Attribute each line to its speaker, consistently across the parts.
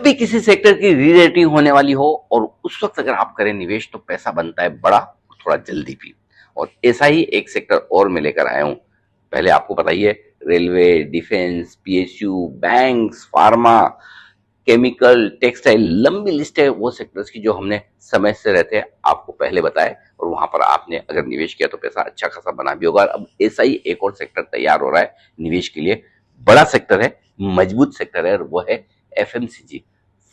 Speaker 1: भी किसी सेक्टर की री रेटिंग होने वाली हो और उस वक्त अगर आप करें निवेश तो पैसा बनता है बड़ा, थोड़ा जल्दी भी। और ऐसा ही एक सेक्टर और मैं लेकर आया हूं। पहले आपको पता ही है, railway, defence, PSU, banks, pharma, chemical, textile, लंबी लिस्ट है वो सेक्टर्स की जो हमने समय से रहते हैं आपको पहले बताए, और वहां पर आपने अगर निवेश किया तो पैसा अच्छा खासा बना भी होगा। अब ऐसा ही एक और सेक्टर तैयार हो रहा है निवेश के लिए। बड़ा सेक्टर है, मजबूत सेक्टर है, और वो है FMCG,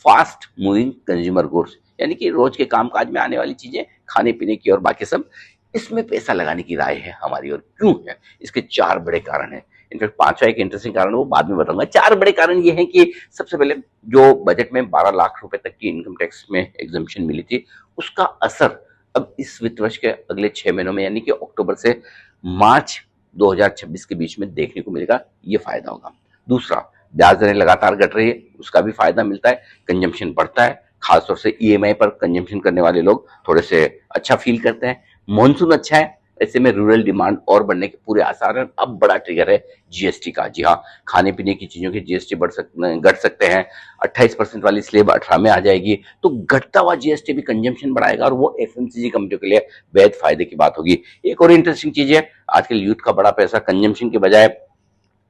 Speaker 1: fast moving consumer goods, यानी कि रोज के कामकाज में आने वाली चीजें, खाने पीने की और बाकी सब। इसमें पैसा लगाने की राय है हमारी, और क्यों है? इसके चार बड़े कारण हैं। इनफैक्ट पांचवा एक इंटरेस्टिंग कारण वो बाद में बताऊंगा। चार बड़े कारण ये हैं कि सबसे पहले जो बजट में 12 लाख रुपए तक की इनकम टैक्स में एग्जम्पशन मिली थी, उसका असर अब इस वित्त वर्ष के अगले 6 महीनों में, यानी कि अक्टूबर से मार्च 2026 के बीच में देखने को मिलेगा। ये फायदा होगा। दूसरा, ब्याज दरें लगातार घट रही है, उसका भी फायदा मिलता है, कंजम्पशन बढ़ता है, खासतौर से ईएमआई पर कंजम्पशन करने वाले लोग थोड़े से अच्छा फील करते हैं। मॉनसून अच्छा है, ऐसे में रूरल डिमांड और बढ़ने के पूरे आसार हैं। अब बड़ा ट्रिगर है जीएसटी का। जी हाँ, खाने पीने की चीजों के जीएसटी घट सकते हैं। 28% वाली स्लेब 18 में आ जाएगी, तो घटता हुआ जीएसटी भी कंजम्पशन बढ़ाएगा, और वो एफएमसीजी कंपनियों के लिए बेहद फायदे की बात होगी। एक और इंटरेस्टिंग चीज है, आजकल यूथ का बड़ा पैसा कंजम्पशन के बजाय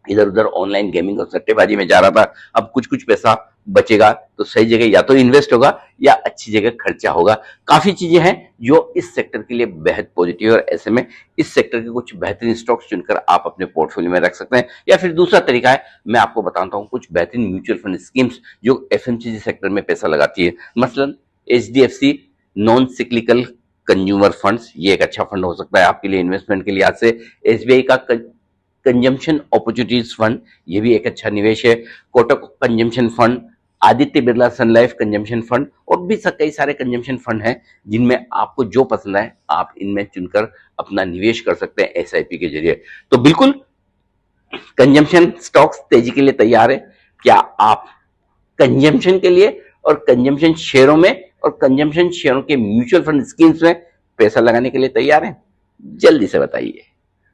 Speaker 1: इधर उधर ऑनलाइन गेमिंग और सट्टेबाजी में जा रहा था। अब कुछ कुछ पैसा बचेगा तो सही जगह या तो इन्वेस्ट होगा या अच्छी जगह खर्चा होगा। काफी चीजें हैं जो इस सेक्टर के लिए बेहद पॉजिटिव है, और ऐसे में इस सेक्टर के कुछ बेहतरीन स्टॉक्स चुनकर आप अपने पोर्टफोलियो में रख सकते हैं। या फिर दूसरा तरीका है, मैं आपको बताता हूँ कुछ बेहतरीन म्यूचुअल फंड स्कीम्स जो एफएमसीजी सेक्टर में पैसा लगाती है। मसलन HDFC non cyclical consumer funds, ये एक अच्छा फंड हो सकता है आपके लिए इन्वेस्टमेंट के लिहाज से। एसबीआई का कंजम्पशन अपॉर्चुनिटीज फंड, ये भी एक अच्छा निवेश है। कोटक कंजम्पशन फंड, आदित्य बिरला सन लाइफ कंजम्पशन फंड, और भी कई सारे कंजम्पशन फंड हैं जिनमें आपको जो पसंद है आप इनमें चुनकर अपना निवेश कर सकते हैं एसआईपी के जरिए। तो बिल्कुल कंजम्पशन स्टॉक्स तेजी के लिए तैयार है। क्या आप कंजम्पशन के लिए और कंजम्पशन शेयरों में और कंजम्पशन शेयरों के म्यूचुअल फंड स्कीम्स में पैसा लगाने के लिए तैयार हैं? जल्दी से बताइए।